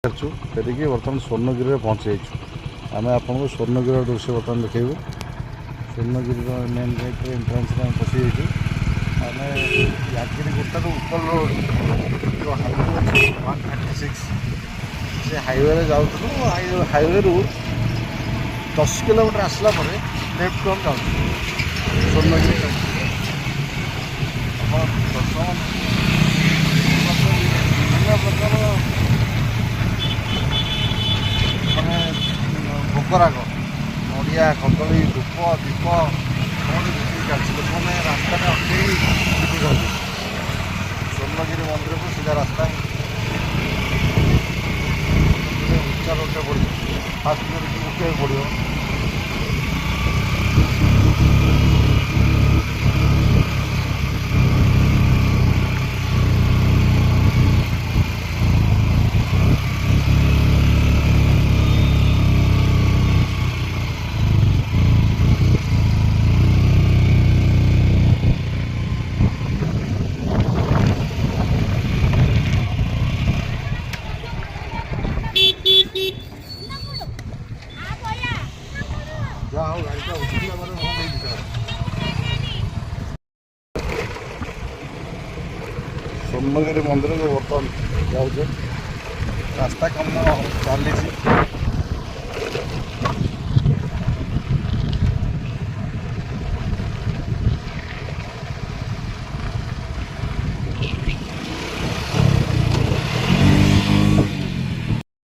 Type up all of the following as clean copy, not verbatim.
फेरिकी बर्तमान स्वर्णगिरी में पहुँची जाइए। आम आपको स्वर्णगिरी दृश्य बर्तमान देखू। स्वर्णगिरी मेन गेट एंट्रांस में पशि जाइए। आम यादगिरी गुट्टा उत्तर रोड जो हाईवे 136 से हाईवे जाऊँ। हाईवे रू 10 किलोमीटर आसला लेफ्ट टर्न जाऊँ स्वर्णगिरी। ବିଭିନ୍ନ ପ୍ରକାର ମାନେ ଭୋଗରାଗ ନଡ଼ିଆ କଦଳୀ ଧୂପ ଦୀପ ବିକ୍ରି ଚାଲିଛି। ଲୋକମାନେ ରାସ୍ତାରେ ଅଟକେଇ ବିକୁଛନ୍ତି। ସ୍ୱର୍ଣ୍ଣଗିରି ମନ୍ଦିରକୁ ସିଧା ରାସ୍ତା ଉଚ୍ଚା ରୋଡ଼ରେ ପଡ଼ିବ। ଫାଷ୍ଟ କରିକି ଉଠିବାକୁ ପଡ଼ିବ। स्वर्णगिरी मंदिर को बर्तमान जाऊे रास्ता कम चली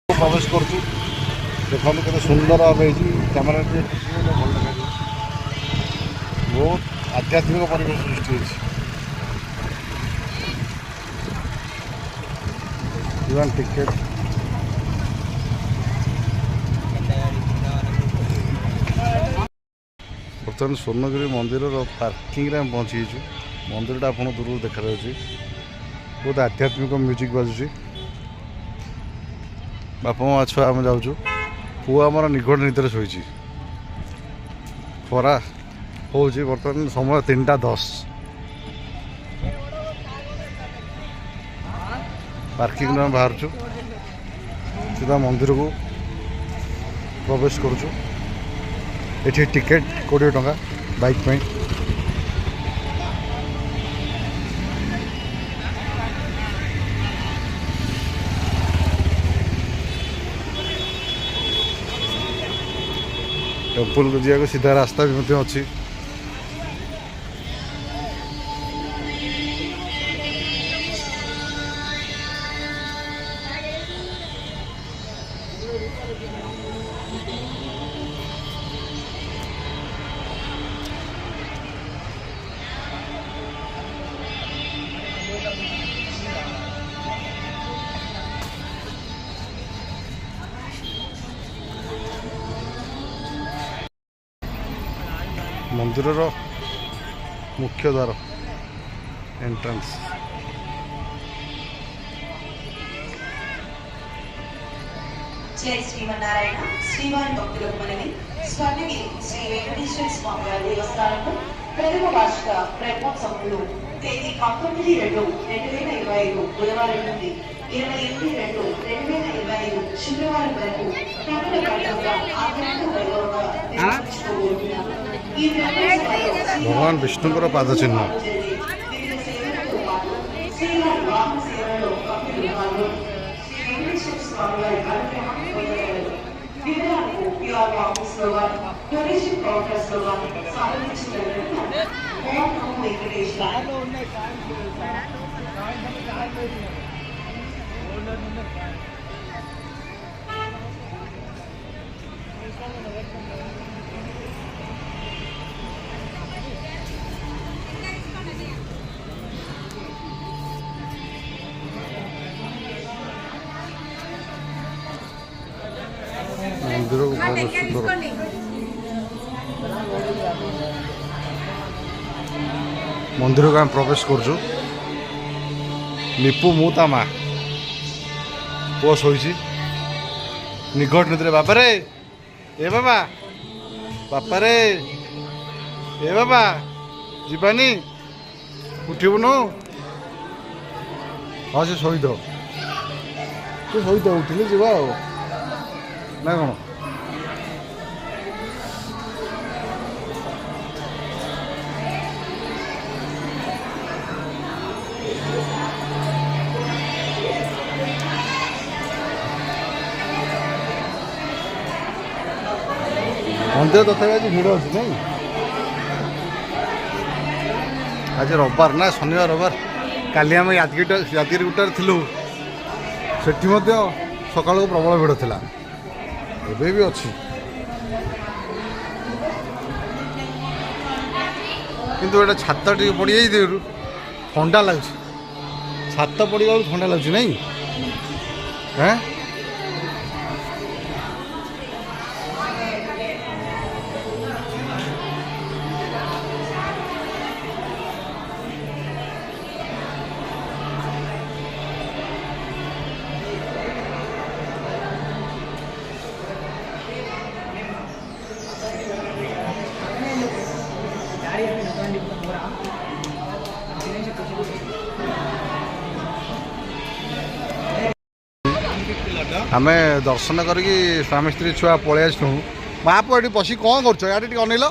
प्रवेश कर देखो के सुंदर भाव कैमेरा भल लगे। बहुत आध्यात्मिक परिवेश सृष्टि होती। टिकेट बर्तमान स्वर्णगिरी मंदिर पार्किंग में पहुँची। मंदिर आप दूर देखा जाए। बहुत आध्यात्मिक म्यूजिक बाजुची। बापा माँ छुआ आम जाऊँ। पुआ आमर निगड़ नीति शोची। खरा हो बर्तमान समय 3:10। पार्किंग में बाहर सीधा मंदिर को प्रवेश करुचु। ये टिकेट 20 टंका बाइक पे। टेम्पल को जाए सीधा रास्ता भी अच्छी। मंदिर मुख्य द्वार एंट्रेंस। जय श्रीमनारायण। श्रीवारी भक्तुలకు మనవి స్వర్ణగిరి శ్రీ వెంకటేశ్వర స్వామి వారి దేవస్థానంలో ప్రథమ వార్షిక బ్రహ్మోత్సవంలో తేదీ 19/2/2025 బుధవారం నుండి 28/2/2025 శుక్రవారం వరకు కన్నుల పండుగగా ఆధ్యాత్మిక వైభవంగా నిర్వహించుకోబోతున్నారు। ఈ బ్రహ్మోత్సవంలో भगवान विष्णु पाद चिन्ह వివిధ సేవలతో పాటు శ్రీవారి వాహన సేవలలో భక్తులు పాల్గొని శ్రీ వెంకటేశ్వర స్వామి వారి అనుగ్రహం పొందగలరు। వివరాలకు ప్యూర్ ఆఫీస్ లో గాని డొనేషన్ కౌంటర్స్ లో గాని సంప్రదించగలరు। ఓం నమో వెంకటేశ్వర। मंदिर को बहुत सुंदर। मंदिर को आम प्रवेश करुचु। लिपु मु ता माँ पुआ शोची निकट नीति। बापा रे ए बाबा बापा रे ए बाबा जीवानी उठबुनु। हाँ से शोद ତୁ ଶୋଇଥା ଉଠିଲେ ଯିବା ଆଉ ନା କ'ଣ? ମନ୍ଦିର ତଥାପି ଆଜି ଭିଡ଼ ଅଛି ନାଇଁ? ଆଜି ରବିବାର ନା, ଶନିବାର ରବିବାର। କାଲି ଆମେ ଯାଦଗିରିଗୁଟାରେ ଥିଲୁ, ସେଠି ମଧ୍ୟ ସକାଳକୁ ପ୍ରବଳ ଭିଡ଼ ଥିଲା, ଏବେ ବି ଅଛି। କିନ୍ତୁ ଏଇଟା ଛାତ ଟିକେ ପଡ଼ିଯାଇଥିବାରୁ ଥଣ୍ଡା ଲାଗୁଛି। ଛାତ ପଡ଼ିଗଲାରୁ ଥଣ୍ଡା ଲାଗୁଛି ନାଇଁ? ହଁ ଆମେ ଦର୍ଶନ କରିକି ସ୍ୱାମୀ ସ୍ତ୍ରୀ ଛୁଆ ପଳେଇ ଆସିଲୁ। ମା ପୁଅ ଏଠି ବସି କ'ଣ କରୁଛ? ଇଆଡ଼େ ଟିକେ ଅନେଇଲ।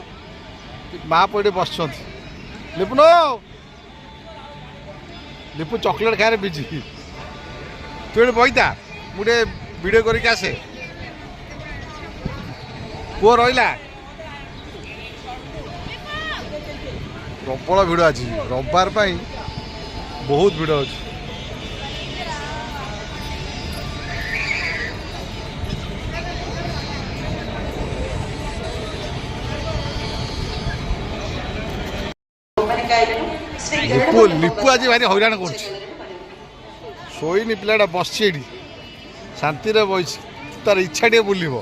ମା ପୁଅ ଏଠି ବସିଛନ୍ତି। ଲିପୁନ ଲିପୁ ଚକୋଲେଟ୍ ଖାଇବାରେ ବିଜି। ତୁ ଏଠି ବଇତା, ମୁଁ ଟିକେ ଭିଡ଼ିଓ କରିକି ଆସେ। ପୁଅ ରହିଲା। ପ୍ରବଳ ଭିଡ଼ ଅଛି, ରବିବାର ପାଇଁ ବହୁତ ଭିଡ଼ ଅଛି। ଲିପୁ ଆଜି ଭାରି ହଇରାଣ କରୁଛି। ଶୋଇନି ପିଲାଟା, ବସିଛି ଏଠି ଶାନ୍ତିରେ ବସିଛି, ତାର ଇଚ୍ଛା ଟିକେ ବୁଲିବ।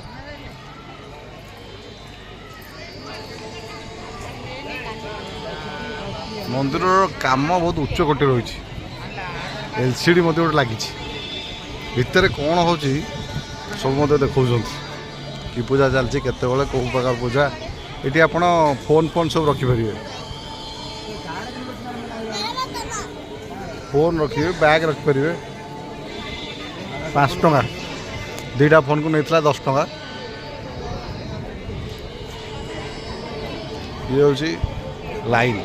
ମନ୍ଦିରର କାମ ବହୁତ ଉଚ୍ଚ କୋଟି ରହିଛି। LCD ମଧ୍ୟ ଗୋଟେ ଲାଗିଛି। ଭିତରେ କ'ଣ ହେଉଛି ସବୁ ମଧ୍ୟ ଦେଖାଉଛନ୍ତି। କି ପୂଜା ଚାଲିଛି, କେତେବେଳେ କେଉଁ ପ୍ରକାର ପୂଜା। ଏଠି ଆପଣ ଫୋନ୍ ସବୁ ରଖିପାରିବେ। ଫୋନ୍ ରଖିବେ, ବ୍ୟାଗ୍ ରଖିପାରିବେ। 5 ଟଙ୍କା। 2ଟା ଫୋନ୍କୁ ନେଇଥିଲା 10 ଟଙ୍କା। ଇଏ ହେଉଛି ଲାଇନ୍।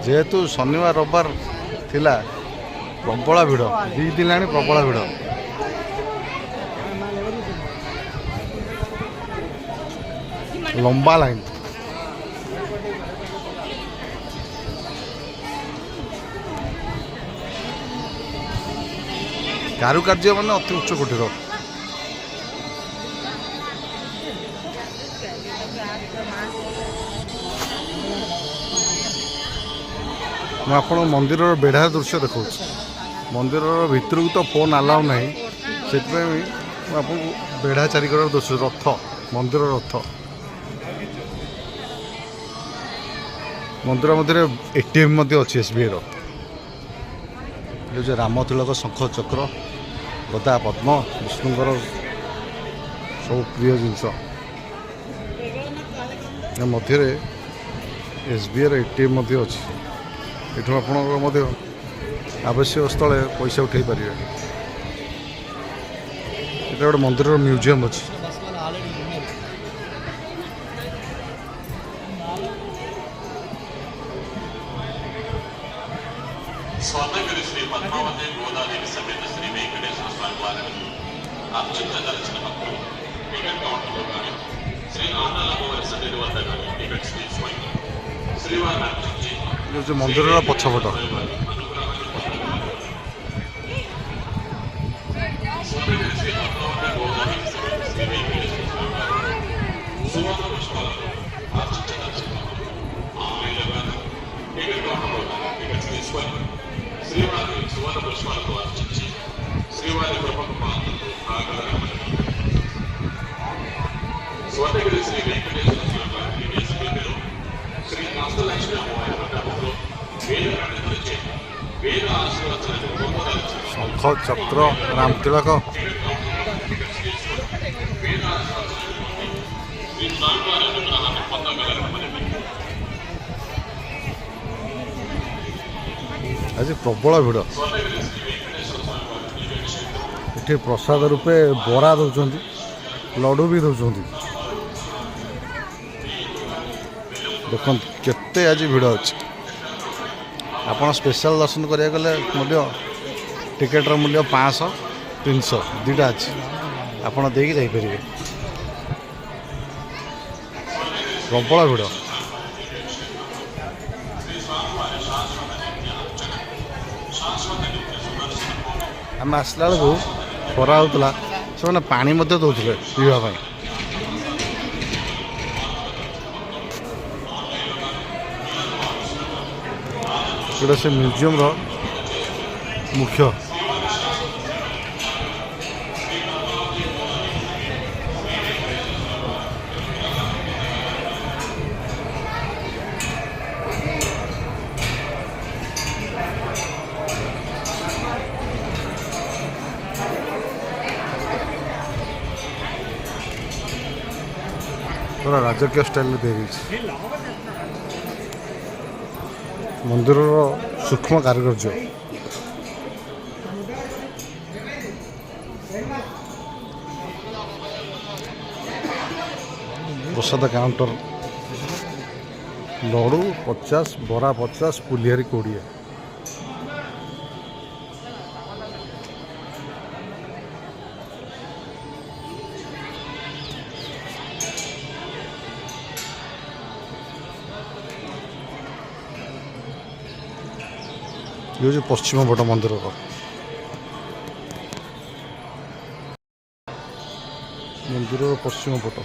ଯେହେତୁ ଶନିବାର ରବିବାର ଥିଲା, ପ୍ରବଳ ଭିଡ଼। 2 ଦିନ ହେଲାଣି ପ୍ରବଳ ଭିଡ଼। ଲମ୍ବା ଲାଇନ୍। କାରୁକାର୍ଯ୍ୟ ମାନେ ଅତି ଉଚ୍ଚ କୋଟିର। ମୁଁ ଆପଣଙ୍କୁ ମନ୍ଦିରର ବେଢ଼ା ଦୃଶ୍ୟ ଦେଖାଉଛି। ମନ୍ଦିରର ଭିତରକୁ ତ ଫୋନ୍ ଆଲାଉ ନାହିଁ, ସେଥିପାଇଁ ମୁଁ ଆପଣଙ୍କୁ ବେଢ଼ା ଚାରିକର ଦୃଶ୍ୟ। ରଥ, ମନ୍ଦିର ରଥ। ମନ୍ଦିର ମଧ୍ୟରେ ATM ମଧ୍ୟ ଅଛି SBIର। ଯେଉଁ ରାମ ତିଳକ ଶଙ୍ଖ ଚକ୍ର, ଗଦା ପଦ୍ମ, ବିଷ୍ଣୁଙ୍କର ସବୁ ପ୍ରିୟ ଜିନିଷ। ଏ ମଧ୍ୟରେ SBIର ATM ମଧ୍ୟ ଅଛି। ଏଠୁ ଆପଣଙ୍କର ମଧ୍ୟ ଆବଶ୍ୟକ ସ୍ଥଳେ ପଇସା ଉଠାଇ ପାରିବେ। ଏଟା ଗୋଟେ ମନ୍ଦିରର ମ୍ୟୁଜିୟମ୍ ଅଛି। స్వర్ణగిరి శ్రీ పద్మావతి గోదాదేవి సమేత శ్రీ వెంకటేశ్వర స్వామి వారిని అత్యంత దర్శన భక్తులు టికెట్ కౌంటర్లో కానీ శ్రీ ఆనందవారి సన్నిధి వద్ద కానీ టికెట్స్ తీసుకొని శ్రీవారిని అర్చించి ମନ୍ଦିରର ପଛପଟ। స్వర్ణగిరి శ్రీ పద్మావతి గోదాదేవి సమేత శ్రీ వెంకటేశ్వర స్వామి వారిని సువర్ణ పుష్పాలతో అర్చించ దర్శన ఆన్లైన్లో కానీ టికెట్ కౌంటర్లో కానీ టికెట్స్ తీసుకొని శ్రీవారి సువర్ణ పుష్పాలతో అర్చించి శ్రీవారి కృపకు పాత్రలు కాగలరని స్వర్ణగిరి శ్రీ వెంకటేశ్వర స్వామి వారి వేదికలో శ్రీ అష్టలక్ష్మి అమ్మవారి మండపంలో వేద పండితులచే వేద ఆశీర్వచనాన్ని పొందదలిచిన ଶଙ୍ଖ ଚକ୍ର ରାମ ତିଳକ। వేద ఆశీర్వచనాన్ని పొంది శ్రీ స్వామివారి అనుగ్రహాన్ని పొందగలరని ଆଜି ପ୍ରବଳ ଭିଡ଼। ଏଠି ପ୍ରସାଦ ରୂପେ ବରା ଦେଉଛନ୍ତି, ଲଡ଼ୁ ବି ଦେଉଛନ୍ତି। ଦେଖନ୍ତୁ କେତେ ଆଜି ଭିଡ଼ ଅଛି। ଆପଣ ସ୍ପେଶାଲ ଦର୍ଶନ କରିବାକୁ ଗଲେ ମୂଲ୍ୟ ଟିକେଟ୍ର ମୂଲ୍ୟ 500 300 ଦୁଇଟା ଅଛି, ଆପଣ ଦେଇକି ଯାଇପାରିବେ। ପ୍ରବଳ ଭିଡ଼। ଆମେ ଆସିଲା ବେଳକୁ ଖରା ହେଉଥିଲା, ସେମାନେ ପାଣି ମଧ୍ୟ ଦେଉଥିଲେ ପିଇବା ପାଇଁ। ଏଇଟା ସେ ମ୍ୟୁଜିୟମର ମୁଖ୍ୟ। ପୁରା ରାଜକୀୟ ଷ୍ଟାଇଲରେ ଦିଆଯାଇଛି। ମନ୍ଦିରର ସୂକ୍ଷ୍ମ କାରୁକାର୍ଯ୍ୟ। ପ୍ରସାଦ କାଉଣ୍ଟର, ଲଡ଼ୁ 50, ବରା 50, ପୁଲିହାରୀ 20। ଇଏ ହେଉଛି ପଶ୍ଚିମ ପଟ ମନ୍ଦିରର। ମନ୍ଦିରର ପଶ୍ଚିମ ପଟ।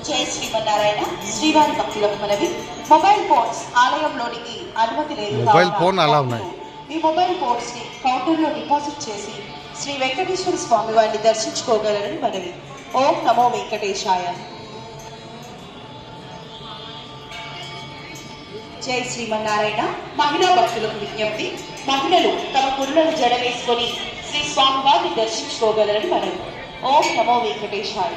జై శ్రీమన్నారాయణ. శ్రీవారి భక్తులకు మనవి, మొబైల్ ఫోన్స్ ఆలయంలోనికి అనుమతి లేదు. మొబైల్ ఫోన్ అలా ఉన్నాయి. మీ మొబైల్ ఫోన్స్ ని కౌంటర్ లో డిపాజిట్ చేసి శ్రీ వెంకటేశ్వర స్వామి వారిని దర్శించుకోగలరని మనవి. ఓం నమో వెంకటేశాయ. జై శ్రీమన్నారాయణ. మహిళా భక్తులకు విజ్ఞప్తి, మహిళలు తమ కుర్రలను జడ వేసుకొని శ్రీ స్వామి వారిని దర్శించుకోగలరని మనవి. ఓం నమో వెంకటేశాయ.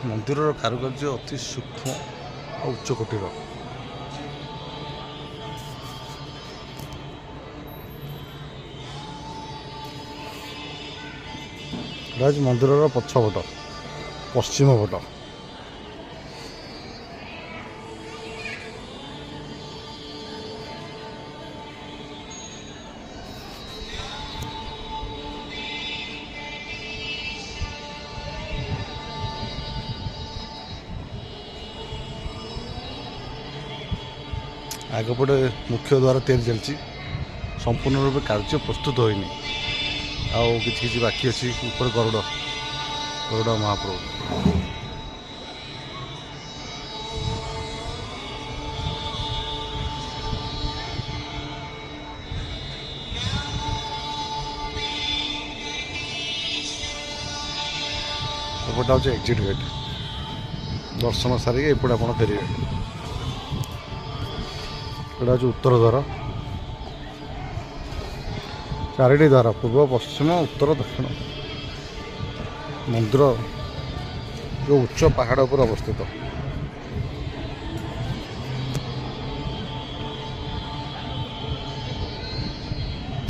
ମନ୍ଦିରର କାରୁକାର୍ଯ୍ୟ ଅତି ସୂକ୍ଷ୍ମ ଆଉ ଉଚ୍ଚ କୋଟିର। ଏଇଟା ହେଉଛି ମନ୍ଦିରର ପଛପଟ, ପଶ୍ଚିମ ପଟ। ଆଗପଟେ ମୁଖ୍ୟ ଦ୍ୱାର ତିଆରି ଚାଲିଛି, ସମ୍ପୂର୍ଣ୍ଣ ରୂପେ କାର୍ଯ୍ୟ ପ୍ରସ୍ତୁତ ହୋଇନି, ଆଉ କିଛି କିଛି ବାକି ଅଛି। ଉପରେ ଗରୁଡ଼ ମହାପ୍ରଭୁ। ଏପଟେ ହେଉଛି ଏକ୍ଜିଟ୍ ଗେଟ୍। ଦର୍ଶନ ସାରିକି ଏପଟେ ଆପଣ ଫେରିବେ। ଏଇଟା ହେଉଛି ଉତ୍ତର ଦ୍ୱାର। 4ଟି ଦ୍ୱାର, ପୂର୍ବ, ପଶ୍ଚିମ, ଉତ୍ତର, ଦକ୍ଷିଣ। ମନ୍ଦିର ଯେଉଁ ଉଚ୍ଚ ପାହାଡ଼ ଉପରେ ଅବସ୍ଥିତ।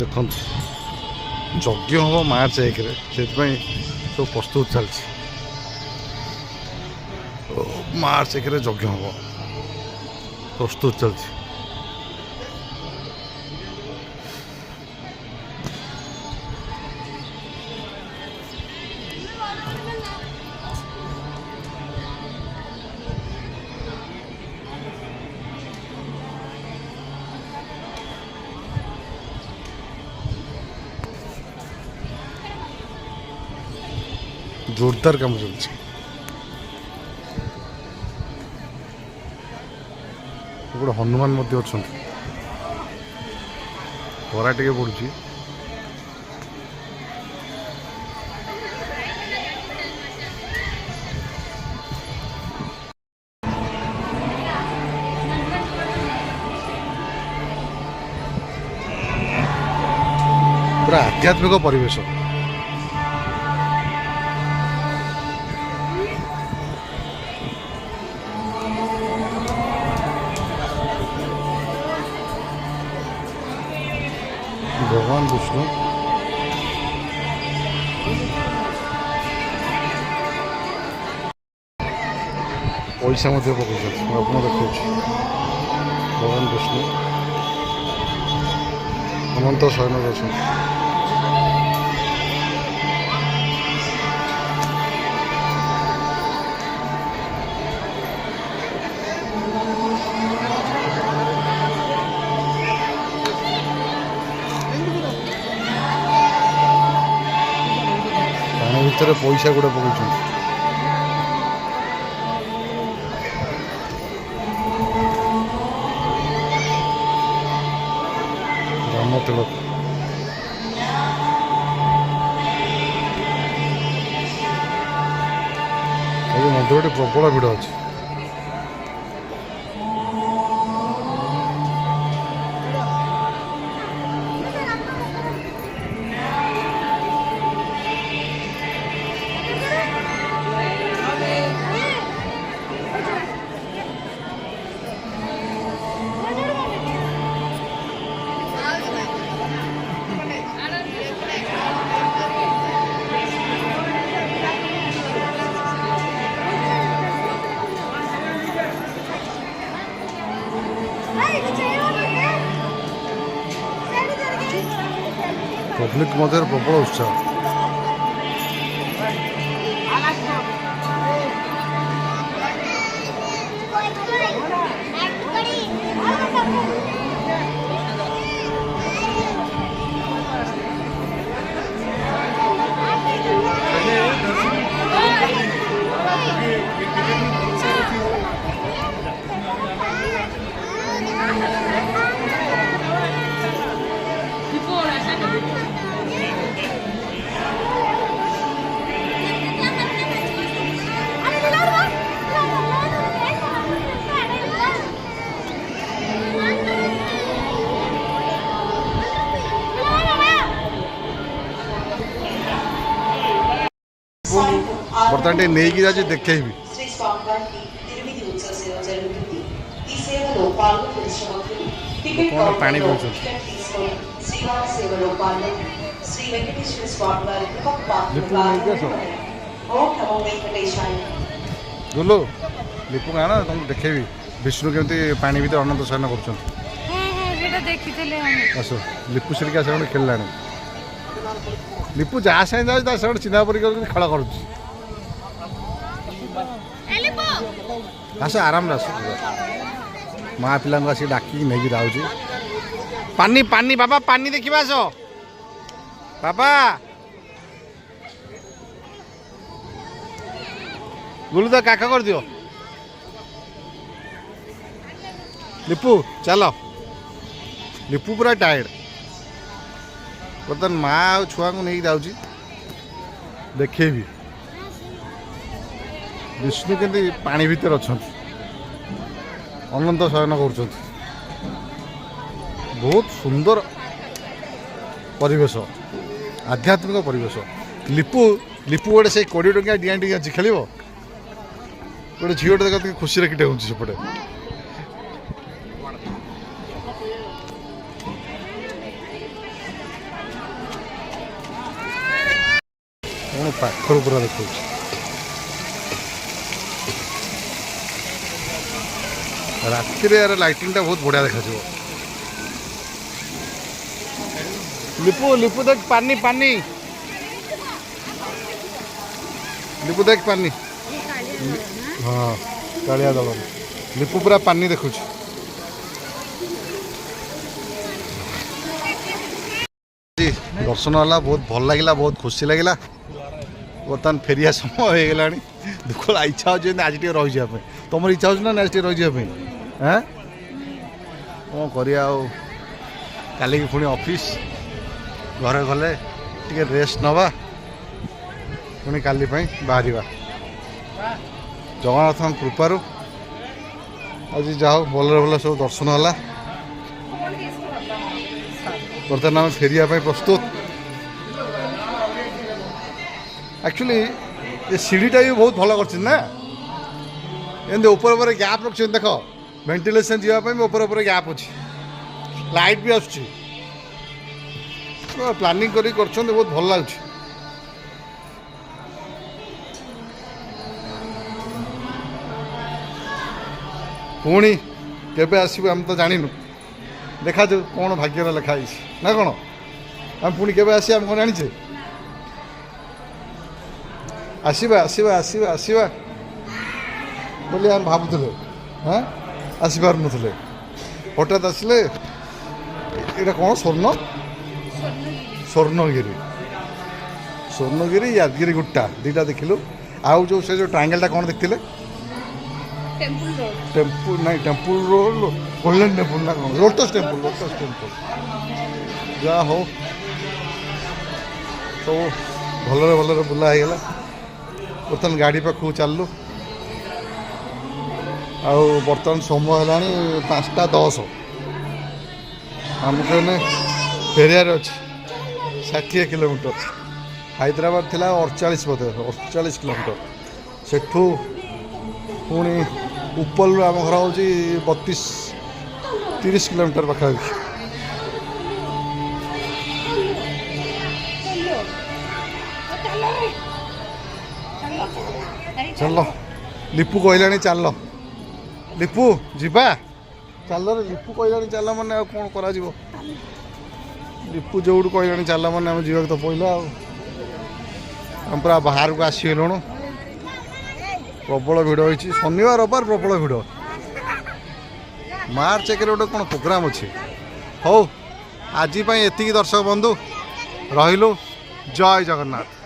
ଦେଖନ୍ତୁ ଯଜ୍ଞ ହେବ ମାର୍ଚ୍ଚ 1ରେ, ସେଥିପାଇଁ ସବୁ ପ୍ରସ୍ତୁତ ଚାଲିଛି। ମାର୍ଚ୍ଚ 1ରେ ଯଜ୍ଞ ହେବ, ପ୍ରସ୍ତୁତ ଚାଲିଛି। जोरदार काम चलছে। ଗୋଟେ ହନୁମାନ ମଧ୍ୟ ଅଛନ୍ତି। ଖରା ଟିକେ ପଡୁଛି। आध्यात्मिक परिवेश। भगवान विष्णु पैसा पकड़ आप देखा भगवान विष्णु अनंत शयन अच्छा पानी भितर पैसा गुड़ा पकड़ तिलक मंदिर प्रबल भिड़ अच्छे पब्लिक मध्य प्रबल उत्साह बर्तमान नहीं कि जाए देखे भी శ్రీ స్వామివారికి తిరుమిది ఉత్సవ సేవ జరుగుతుంది। ఈ సేవలో పాల్గొనవలసిన భక్తులు టికెట్ కౌంటర్లో టికెట్ తీసుకొని శ్రీవారి సేవలో పాల్గొని శ్రీ వెంకటేశ్వర స్వామి వారి కృపకు పాత్రలు ఓం నమో వెంకటేశాయ। बोलो लिपू गाना तुम देखे भी विष्णु केमती पानी भीतर अनंत शयन कर आस लिपू सिरिक आस खेलला लिपू जहाँ साइड जाए चिन्हा परी खेल कर आस आराम आस माँ पिला आस डाक नहीं जाऊँगी पानी पानी बाबा पानी देखा आस बाबा गुलू तो काका कर दियो लिपू चलो लिपू पूरा टायर्ड बर्तमान माँ आ छुआ को नहीं जाऊँगी देखे भी विष्णु के पानी भीतर अच्छा अनंत शयन कर बहुत सुंदर परिवेश आध्यात्मिक परिवेश लिपू लिपू गोटे से 20 टंका डिया टी आज खेल गोटे झीटे देख खुशी किटे हूँ सेपटे पाखर पूरा देखा राति यार लाइटिंग टा बहुत बढ़िया देखा लिपू लिपू देख पानी पानी लिपू देख पानी हाँ कालिया दल लिपू पूरा पानी देखु दर्शन है बहुत भल लगे बहुत खुशी लगे बर्तमान फेरिया समय हो गला दुख इच्छा हो आज टे रही जाए तुम इच्छा हो ना आज टे रही जाए हाँ कौन करिया काली पुणी ऑफिस घरे गले टे रेस्ट नवा पुणी काली बाहर जगन्नाथ कृपारू आज जाओ भल भल सब दर्शन है बर्तमान आम फेरिया प्रस्तुत एक्चुअली ये सीढ़ीटा भी बहुत भल कर ना एमती ऊपर गैप रख देख वेंटिलेशन जावाई ऊपर गैप अच्छी लाइट भी आसुची प्लानिंग करी बहुत भल लगुच पुणी केबे आसबू आम तो जानू देखा जो कौन भाग्य लिखाई ना कौन आम पुणी केबे आस आम कौन जाचे आसवा आसवा आसवा आसवा बोली आम भावुले हाँ आसपार नुले हठात आसले ये कौन स्वर्ण स्वर्णगिरी स्वर्णगिरी यादगिरी गुट्टा दुईटा देखिलु आउ जो से जो ट्रायंगलटा कौन देखते टेम्पल नहीं टेम्पल रोड गोल्डन टेम्पल ना कौन लोटस टेम्पल जा हो तो भलरे भलरे बुला होगा बर्तमान गाड़ी पाखु चलु बर्तमान समय है 5:10 आमको फेरियार अच्छे 60 किलोमीटर हैदराबाद थिला 48 बोधे 48 किलोमीटर सेठू पुणी उपल आम घर हूँ 32-30 किलोमीटर पाखापाखि चल लिपू कहला चल लिपू जीवा चल रे लिपू कहला चल मैंने कौन करा लिपू जो कहला चल मैंने आम जावाक तो पड़ा आम पूरा बाहर को आसीगलुणु प्रबल भिड़ होती शनिवार रविवार प्रबल भिड़ मार्च 1 गोटे कौन प्रोग्राम अच्छे हौ आज एति दर्शक बंधु रहिलु जय जगन्नाथ।